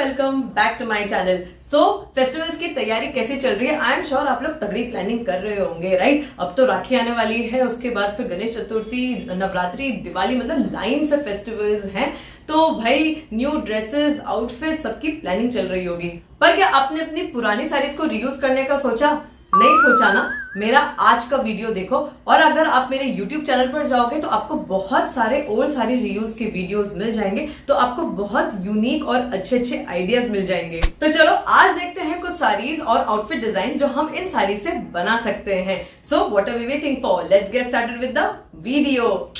Welcome back to my channel. So festivals की तैयारी कैसे चल रही है? आई एम श्योर आप लोग तगड़ी प्लानिंग कर रहे होंगे, राइट? अब तो राखी आने वाली है, उसके बाद फिर गणेश चतुर्थी, नवरात्रि, दिवाली, मतलब लाइन से फेस्टिवल्स हैं। तो भाई न्यू ड्रेसेस, आउटफिट, सबकी प्लानिंग चल रही होगी। पर क्या आपने अपनी पुरानी साड़ीज को रीयूज करने का सोचा? नहीं सोचा ना? मेरा आज का वीडियो देखो, और अगर आप मेरे YouTube चैनल पर जाओगे तो आपको बहुत सारे ओल्ड सारी रीयूज के वीडियोस मिल जाएंगे। तो आपको बहुत यूनिक और अच्छे अच्छे आइडियाज मिल जाएंगे। तो चलो आज देखते हैं कुछ साड़ीज और आउटफिट डिजाइन जो हम इन साड़ी से बना सकते हैं। So what are we waiting for? Let's get started with the video.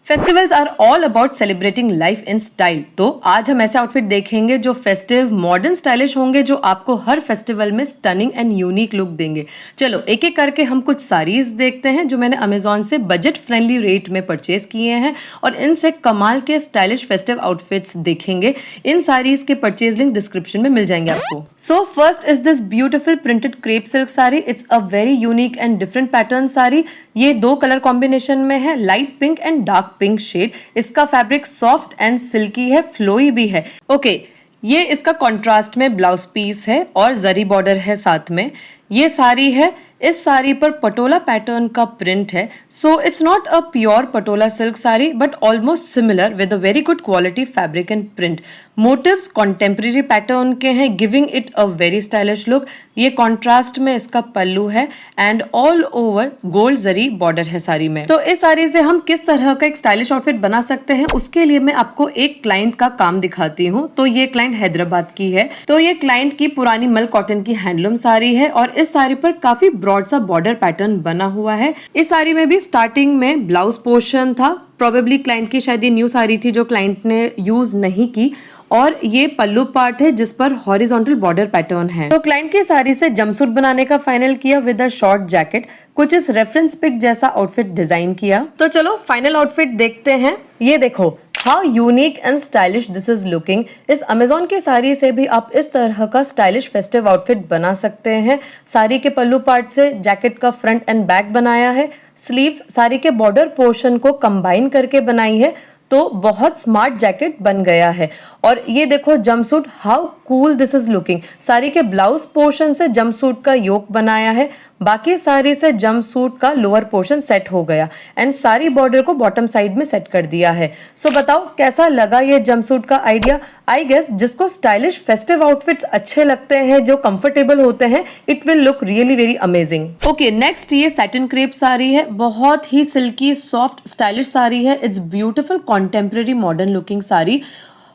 Festivals are all about celebrating life in style. तो आज हम ऐसे आउटफिट देखेंगे जो फेस्टिव, मॉडर्न, स्टाइलिश होंगे, जो आपको हर फेस्टिवल में स्टनिंग एंड यूनिक लुक देंगे। चलो एक एक करके हम कुछ साड़ीज देखते हैं जो मैंने अमेजोन से बजट फ्रेंडली रेट में परचेज किए हैं, और इनसे कमाल के स्टाइलिश फेस्टिव आउटफिट्स देखेंगे। इन साड़ीज के परचेज लिंक डिस्क्रिप्शन में मिल जाएंगे आपको। So first is this beautiful printed crepe silk sari. It's a very unique and different pattern sari. ये दो कलर कॉम्बिनेशन में है, light pink and dark pink shade. इसका फैब्रिक सॉफ्ट एंड सिल्की है, फ्लोई भी है। ओके, ये इसका कॉन्ट्रास्ट में ब्लाउज पीस है और जरी बॉर्डर है साथ में। ये साड़ी है, इस साड़ी पर पटोला पैटर्न का प्रिंट है। So it's not a pure Patola silk sari but almost similar with a very good quality fabric and print. Motifs contemporary pattern के हैं, giving it a very stylish look. ये कॉन्ट्रास्ट में इसका पल्लू है and all over gold zari border है साड़ी में। तो इस साड़ी से हम किस तरह का एक स्टाइलिश आउटफिट बना सकते हैं, उसके लिए मैं आपको एक क्लाइंट का काम दिखाती हूँ। तो ये क्लाइंट हैदराबाद की है। तो ये क्लाइंट की पुरानी मल कॉटन की हैंडलूम साड़ी है, और इस साड़ी पर काफी ब्रॉड सा बॉर्डर पैटर्न बना हुआ है। इस साड़ी में भी स्टार्टिंग में ब्लाउज पोर्शन था, प्रोबेबली क्लाइंट की शायद ये न्यू साड़ी थी जो क्लाइंट ने यूज नहीं की, और ये पल्लू पार्ट है जिस पर हॉरिजॉन्टल बॉर्डर पैटर्न है। तो क्लाइंट की साड़ी से जंपसूट बनाने का फाइनल किया विद अ शॉर्ट जैकेट। कुछ इस रेफरेंस पिक जैसा आउटफिट डिजाइन किया। तो चलो फाइनल आउटफिट देखते हैं। ये देखो how unique and stylish this is looking. इस अमेजोन की साड़ी से भी आप इस तरह का स्टाइलिश फेस्टिव आउटफिट बना सकते हैं। साड़ी के पल्लू पार्ट से जैकेट का फ्रंट एंड बैक बनाया है। स्लीव्स साड़ी के बॉर्डर पोर्शन को कंबाइन करके बनाई है, तो बहुत स्मार्ट जैकेट बन गया है। और ये देखो jumpsuit, how cool this is looking. Sari के ब्लाउज पोर्शन से जंपसूट का योक बनाया है, बाकी साड़ी से जंपसूट का लोअर पोर्शन सेट हो गया एंड सारी बॉर्डर को बॉटम साइड में सेट कर दिया है। सो बताओ कैसा लगा ये जंपसूट का आइडिया? आई गेस जिसको स्टाइलिश फेस्टिव आउटफिट्स अच्छे लगते हैं, जो कंफर्टेबल होते हैं, it will look really very amazing. Okay, next ये सैटिन क्रेप साड़ी है। बहुत ही सिल्की, सॉफ्ट, स्टाइलिश साड़ी है। It's beautiful contemporary modern looking sari.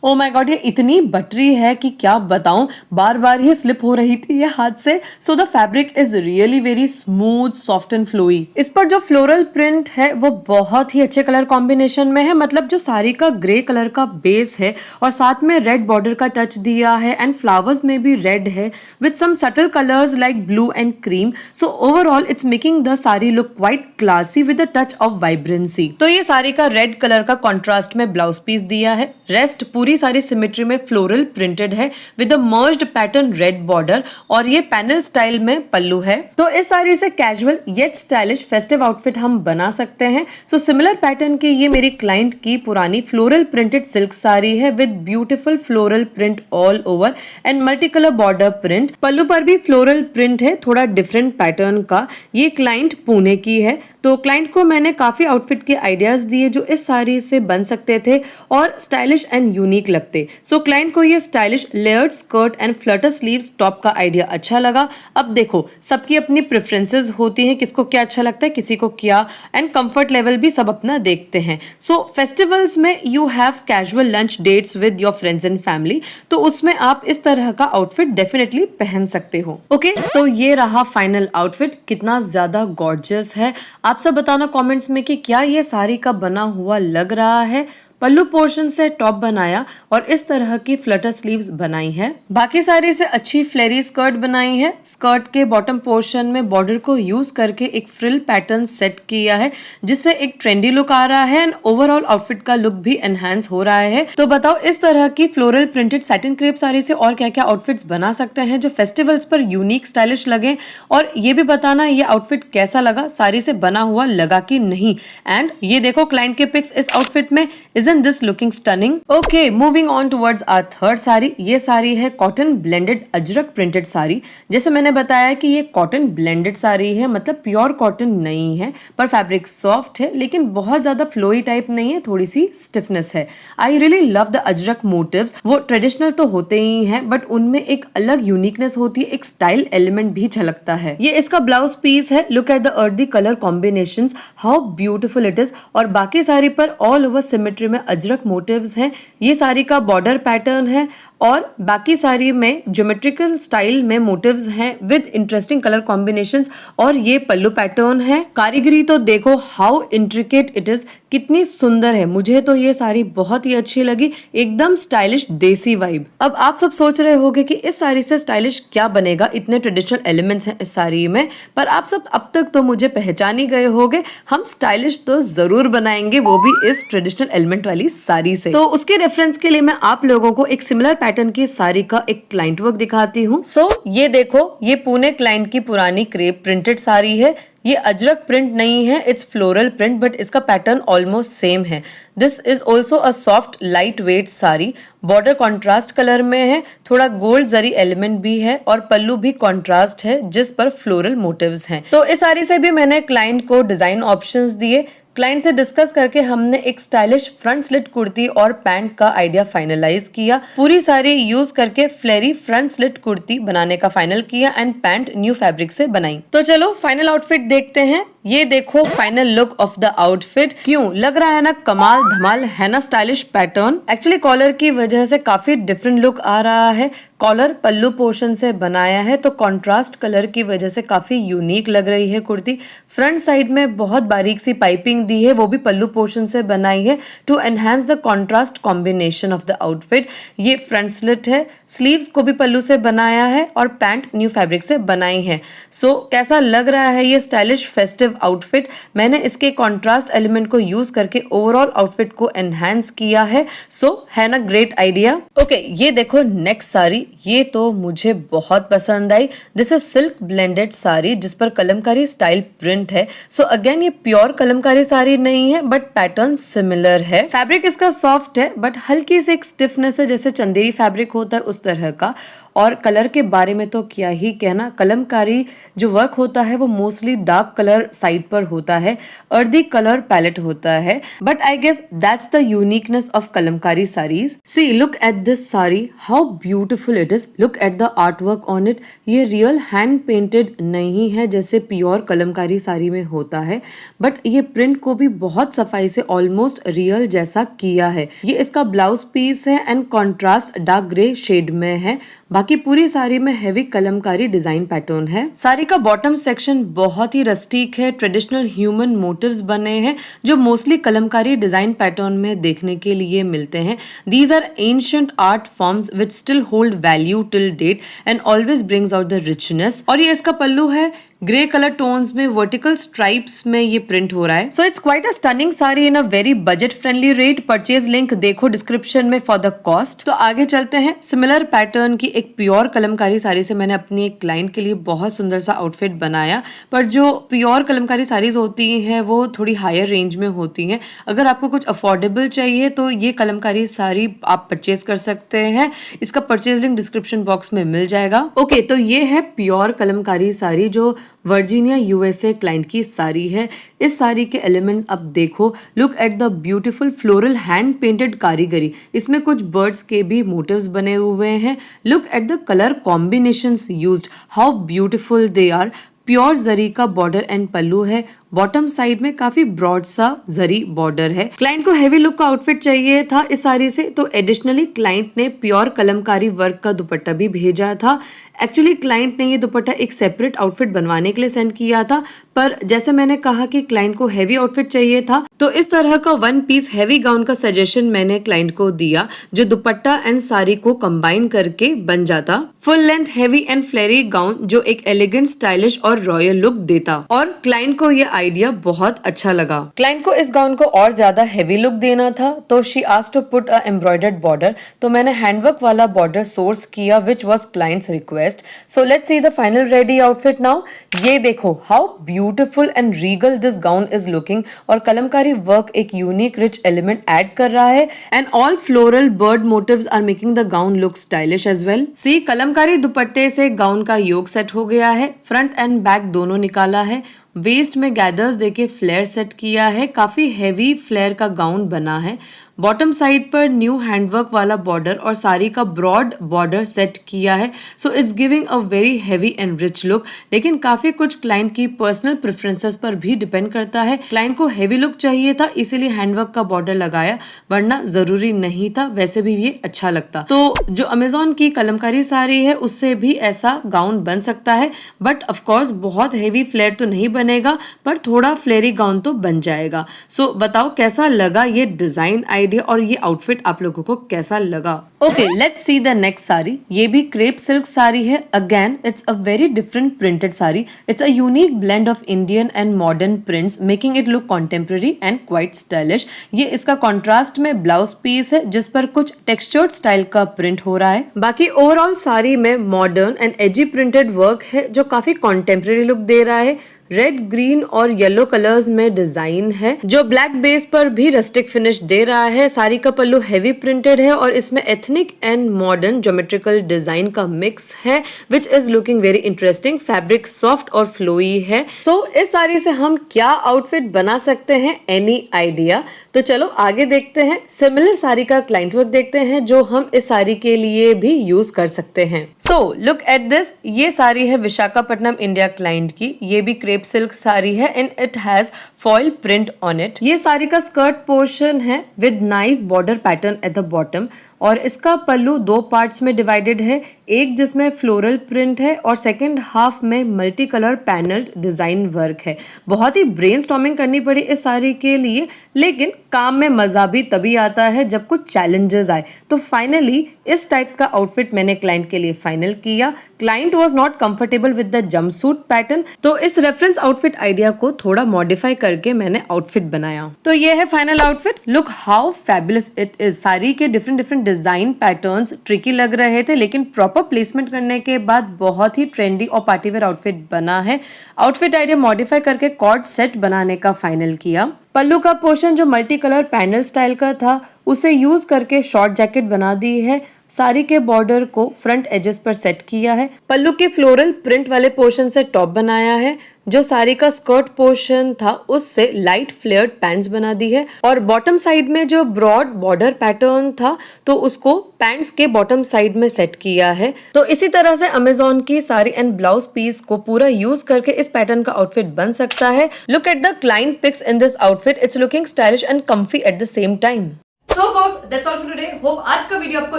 Oh my God, ये इतनी बटरी है कि क्या बताऊं, बार बार ये स्लिप हो रही थी ये हाथ से। So the fabric is really very smooth, soft and flowy. इस पर जो फ्लोरल प्रिंट है वो बहुत ही अच्छे कलर कॉम्बिनेशन में है, मतलब जो साड़ी का ग्रे कलर का बेस है और साथ में रेड बॉर्डर का टच दिया है एंड फ्लावर्स में भी रेड है with some subtle colours like blue and cream. So overall it's making the sari look quite classy with a touch of vibrancy. तो ये साड़ी का रेड कलर का कॉन्ट्रास्ट में ब्लाउज पीस दिया है। रेस्ट पूरी सारी सिमेट्री में फ्लोरल प्रिंटेड है with a merged pattern red border, और ये पैनल स्टाइल में पल्लू है। तो इस साड़ी से casual yet stylish festive outfit हम बना सकते हैं। सो सिमिलर पैटर्न की ये मेरी क्लाइंट की पुरानी फ्लोरल प्रिंटेड सिल्क साड़ी है with beautiful floral print all over and multi colour border print. Pallu पर भी फ्लोरल प्रिंट है, थोड़ा डिफरेंट पैटर्न का। ये क्लाइंट पुणे की है। तो क्लाइंट को मैंने काफी आउटफिट के आइडियाज दिए जो इस साड़ी से बन सकते थे और स्टाइलिश एंड यूनिक लगते। सो क्लाइंट को ये stylish layered skirt and Flutter sleeves top का आइडिया अच्छा लगा। अब देखो सबकी अपनी प्रेफरेंसेस होती हैं, किसको क्या अच्छा लगता है, किसी को क्या, एंड कंफर्ट लेवल भी सब अपना देखते हैं। सो फेस्टिवल्स में you have casual lunch dates with your friends and family, तो उसमें आप इस तरह का आउटफिट डेफिनेटली पहन सकते हो। ओके, तो ये रहा फाइनल आउटफिट। कितना ज्यादा गॉर्जियस है, आप सब बताना कमेंट्स में कि क्या ये साड़ी का बना हुआ लग रहा है। पल्लू पोर्शन से टॉप बनाया और इस तरह की फ्लटर स्लीव्स बनाई है। बाकी साड़ी से अच्छी फ्लेरी स्कर्ट बनाई है। स्कर्ट के बॉटम पोर्शन में बॉर्डर को यूज करके एक फ्रिल पैटर्न सेट किया है, जिससे एक ट्रेंडी लुक आ रहा है एंड ओवरऑल आउटफिट का लुक भी एनहांस हो रहा है। तो बताओ इस तरह की floral printed satin crepe sari से और क्या क्या आउटफिट्स बना सकते हैं जो फेस्टिवल्स पर यूनिक स्टाइलिश लगे, और ये भी बताना ये आउटफिट कैसा लगा, साड़ी से बना हुआ लगा कि नहीं। एंड ये देखो क्लाइंट के पिक्स इस आउटफिट में। Isn't Isn't this looking stunning? Okay, moving on towards our third sari. ये साड़ी है cotton blended Ajrak printed sari. जैसे मैंने बताया कि ये कॉटन ब्लेंडेड साड़ी है, मतलब प्योर कॉटन नहीं है, पर फैब्रिक सॉफ्ट है, लेकिन बहुत ज्यादा फ्लोई टाइप नहीं है, थोड़ी सी स्टिफनेस है। I really love the Ajrak motifs. वो ट्रेडिशनल तो होते ही हैं, बट उनमें एक अलग यूनिकनेस होती है, एक स्टाइल एलिमेंट भी झलकता है। ये इसका ब्लाउज पीस है। Look at the earthy colour combinations, how beautiful it is. और बाकी साड़ी पर ऑल ओवर सिमेट्री में अजरक मोटिव्स हैं। ये साड़ी का बॉर्डर पैटर्न है और बाकी साड़ी में ज्योमेट्रिकल स्टाइल में मोटिव्स हैं विद इंटरेस्टिंग कलर कॉम्बिनेशंस। और ये पल्लू पैटर्न है। कारीगरी तो देखो हाउ इंट्रिकेट इट इज, कितनी सुंदर है। मुझे तो ये साड़ी बहुत ही अच्छी लगी, एकदम स्टाइलिश देसी वाइब। अब आप सब सोच रहे होंगे कि इस साड़ी से स्टाइलिश क्या बनेगा, इतने ट्रेडिशनल एलिमेंट्स हैं इस साड़ी में, पर आप सब अब तक तो मुझे पहचान ही गए होंगे। हम स्टाइलिश तो जरूर बनाएंगे, वो भी इस ट्रेडिशनल एलिमेंट वाली साड़ी से। तो उसके रेफरेंस के लिए मैं आप लोगों को एक सिमिलर पैटर्न की साड़ी का एक क्लाइंट वर्क दिखाती हूँ। सो ये देखो, ये पुणे क्लाइंट की पुरानी क्रेप प्रिंटेड साड़ी है। ये अजरक प्रिंट नहीं है, इट्स फ्लोरल प्रिंट, बट इसका पैटर्न ऑलमोस्ट सेम है। This is also a soft light weight sari. Border contrast colour में है, थोड़ा गोल्ड जरी एलिमेंट भी है और पल्लू भी कॉन्ट्रास्ट है जिस पर फ्लोरल मोटिव्स हैं। तो इस साड़ी से भी मैंने क्लाइंट को डिजाइन ऑप्शंस दिए। क्लाइंट से डिस्कस करके हमने एक स्टाइलिश फ्रंट स्लिट कुर्ती और पैंट का आइडिया फाइनलाइज किया। पूरी साड़ी यूज करके फ्लेरी फ्रंट स्लिट कुर्ती बनाने का फाइनल किया एंड पैंट न्यू फैब्रिक से बनाई। तो चलो फाइनल आउटफिट देखते हैं। ये देखो final look of the outfit. क्यों लग रहा है ना कमाल धमाल, है ना स्टाइलिश पैटर्न। एक्चुअली कॉलर की वजह से काफी डिफरेंट लुक आ रहा है। कॉलर पल्लू पोर्शन से बनाया है तो कंट्रास्ट कलर की वजह से काफी यूनिक लग रही है कुर्ती। फ्रंट साइड में बहुत बारीक सी पाइपिंग दी है, वो भी पल्लू पोर्शन से बनाई है to enhance the contrast combination of the outfit. ये फ्रंट स्लिट है, स्लीव्स को भी पल्लू से बनाया है और पैंट न्यू फैब्रिक से बनाई है। सो कैसा लग रहा है ये स्टाइलिश फेस्टिव आउटफिट। मैंने इसके कंट्रास्ट एलिमेंट को यूज करके ओवरऑल आउटफिट को एनहांस किया है। सो है ना ग्रेट आइडिया। ओके, ये देखो नेक्स्ट साड़ी, ये तो मुझे बहुत पसंद आई। This is silk blended sari जिस पर कलमकारी स्टाइल प्रिंट है। सो अगेन ये प्योर कलमकारी साड़ी नहीं है, बट पैटर्न सिमिलर है। फैब्रिक इसका सॉफ्ट है, बट हल्की से एक स्टिफनेस है, जैसे चंदेरी फैब्रिक होता है उस तरह का। और कलर के बारे में तो क्या ही कहना, कलमकारी जो वर्क होता है वो मोस्टली डार्क कलर साइड पर होता है, अर्दी कलर पैलेट होता है, but I guess that's the uniqueness of Kalamkari saris. See look at this sari, how beautiful it is. Look at the art work on it. ये रियल हैंड पेंटेड नहीं है जैसे pure Kalamkari sari में होता है, बट ये प्रिंट को भी बहुत सफाई से ऑलमोस्ट रियल जैसा किया है। ये इसका ब्लाउज पीस है and contrast dark grey shade में है। बाकी पूरी साड़ी में हेवी कलमकारी डिजाइन पैटर्न है। साड़ी का बॉटम सेक्शन बहुत ही रस्टिक है, ट्रेडिशनल ह्यूमन मोटिव्स बने हैं जो मोस्टली कलमकारी डिजाइन पैटर्न में देखने के लिए मिलते हैं। These are ancient art forms which still hold value till date and always brings out the richness. और ये इसका पल्लू है, ग्रे कलर टोन्स में वर्टिकल स्ट्राइप्स में ये प्रिंट हो रहा है। So it's quite a stunning sari in a very budget friendly rate. Purchase link देखो डिस्क्रिप्शन में फॉर द कॉस्ट। तो आगे चलते हैं। सिमिलर पैटर्न की एक प्योर कलमकारी साड़ी से मैंने अपनी एक क्लाइंट के लिए बहुत सुंदर सा आउटफिट बनाया, पर जो प्योर कलमकारी साड़ीज होती हैं वो थोड़ी हायर रेंज में होती हैं। अगर आपको कुछ अफोर्डेबल चाहिए तो ये कलमकारी साड़ी आप परचेज कर सकते हैं। इसका परचेज लिंक डिस्क्रिप्शन बॉक्स में मिल जाएगा। ओके, तो ये है प्योर कलमकारी साड़ी जो वर्जीनिया यूएसए क्लाइंट की साड़ी है। इस साड़ी के एलिमेंट्स अब देखो। Look at the beautiful floral hand painted कारीगरी। इसमें कुछ बर्ड्स के भी मोटिव्स बने हुए हैं। Look at the colour combinations used, how beautiful they are. Pure zari का बॉर्डर एंड पल्लू है। बॉटम साइड में काफी ब्रॉड सा जरी बॉर्डर है। क्लाइंट को हेवी लुक का आउटफिट चाहिए था इस साड़ी से, तो एडिशनली क्लाइंट ने प्योर कलमकारी वर्क का दुपट्टा भी भेजा था। एक्चुअली क्लाइंट ने ये दुपट्टा एक सेपरेट आउटफिट बनवाने के लिए सेंड किया था, पर जैसे मैंने कहा कि क्लाइंट को हेवी आउटफिट चाहिए था, तो इस तरह का वन पीस हेवी गाउन का सजेशन मैंने क्लाइंट को दिया जो दुपट्टा एंड साड़ी को कंबाइन करके बन जाता। Full length heavy and flared gown जो एक एलिगेंट, स्टाइलिश और रॉयल लुक देता। और क्लाइंट को ये आइडिया बहुत अच्छा लगा। क्लाइंट को इस गाउन को और ज्यादा हेवी लुक देना था तो she asked to put a embroidered border, तो मैंने हैंडवर्क वाला बॉर्डर सोर्स किया which was client's request. So let's see the final ready outfit now. ये देखो how beautiful and regal this gown is looking, और कलमकारी वर्क एक unique rich element add कर रहा है and all floral bird motifs are making the gown look stylish as well. See Kalamkari दुपट्टे से gown का योग सेट हो गया है, फ्रंट एंड बैक दोनों निकाला है, वेस्ट में गैदर्स देके फ्लेयर सेट किया है, काफी हेवी फ्लेयर का गाउन बना है। बॉटम साइड पर न्यू हैंडवर्क वाला बॉर्डर और साड़ी का ब्रॉड बॉर्डर सेट किया है, so it's giving a very heavy and rich look. लेकिन काफी कुछ क्लाइंट की पर्सनल प्रेफरेंसेस पर भी डिपेंड करता है। क्लाइंट को हेवी लुक चाहिए था इसीलिए हैंडवर्क का बॉर्डर लगाया, वरना जरूरी नहीं था, वैसे भी ये अच्छा लगता। तो जो अमेजोन की कलमकारी साड़ी है उससे भी ऐसा गाउन बन सकता है, बट ऑफकोर्स बहुत हेवी फ्लेयर तो नहीं बनेगा, पर थोड़ा फ्लेयरी गाउन तो बन जाएगा। सो बताओ कैसा लगा ये डिजाइन आइडिया और ये आउटफिट आप लोगों को कैसा लगा। Okay let's see the next sari. ये भी क्रेप सिल्क साड़ी है। Again it's a very different printed sari. It's a unique blend of Indian and modern prints making it look contemporary and quite stylish. ये इसका कॉन्ट्रास्ट में ब्लाउज पीस है जिस पर कुछ टेक्सचर्ड स्टाइल का प्रिंट हो रहा है। बाकी ओवरऑल साड़ी में modern and AG printed work है जो काफी कॉन्टेम्पररी लुक दे रहा है। रेड, ग्रीन और येलो कलर्स में डिजाइन है जो ब्लैक बेस पर भी रस्टिक फिनिश दे रहा है। साड़ी का पल्लू हेवी प्रिंटेड है और इसमें ethnic and modern geometrical design का मिक्स है which is looking very interesting. Fabric soft और फ्लोई है। सो इस साड़ी से हम क्या आउटफिट बना सकते हैं, एनी आइडिया? तो चलो आगे देखते हैं। सिमिलर साड़ी का क्लाइंट वर्क देखते हैं जो हम इस साड़ी के लिए भी यूज कर सकते हैं। So look at this. ये साड़ी है विशाखापट्टनम इंडिया क्लाइंट की। ये भी क्रेप सिल्क साड़ी है and it has foil print on it. ये साड़ी का स्कर्ट पोर्शन है with nice border pattern at the bottom, और इसका पल्लू दो पार्ट्स में डिवाइडेड है, एक जिसमें फ्लोरल प्रिंट है और सेकंड हाफ में multi colour panelled design work है। बहुत ही ब्रेनस्टॉर्मिंग करनी पड़ी इस साड़ी के लिए, लेकिन काम में मजा भी तभी आता है जब कुछ चैलेंजेस आए। तो फाइनली इस टाइप का आउटफिट मैंने क्लाइंट के लिए फाइनल किया। Client was not comfortable with the jumpsuit pattern, तो इस रेफरेंस आउटफिट आइडिया को थोड़ा मॉडिफाई करके मैंने आउटफिट बनाया। तो ये है final outfit. Look how fabulous it is. Sari के डिफरेंट डिजाइन पैटर्न्स ट्रिकी लग रहे थे, लेकिन प्रॉपर प्लेसमेंट करने के बाद बहुत ही ट्रेंडी और पार्टीवेयर आउटफिट बना है। आउटफिट आइडिया मॉडिफाई करके कॉर्ड सेट बनाने का फाइनल किया। पल्लू का पोर्शन जो मल्टी कलर पैनल स्टाइल का था उसे यूज करके शॉर्ट जैकेट बना दी है। साड़ी के बॉर्डर को फ्रंट एजेस पर सेट किया है। पल्लू के फ्लोरल प्रिंट वाले पोर्शन से टॉप बनाया है। जो साड़ी का स्कर्ट पोर्शन था उससे लाइट फ्लेयर्ड पैंट्स बना दी है, और बॉटम साइड में जो ब्रॉड बॉर्डर पैटर्न था तो उसको पैंट्स के बॉटम साइड में सेट किया है। तो इसी तरह से अमेजोन की साड़ी एंड ब्लाउज पीस को पूरा यूज करके इस पैटर्न का आउटफिट बन सकता है। Look at the client pics in this outfit. It's looking stylish and comfy at the same time. So folks, that's all for today. Hope आज का वीडियो आपको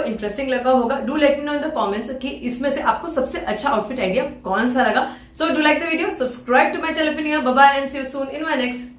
इंटरेस्टिंग लगा होगा। Do let me know in the comments कि इसमें से आपको सबसे अच्छा आउटफिट आइडिया कौन सा लगा। So do like the video, subscribe to my channel if you're new. Bye bye and see you soon in my next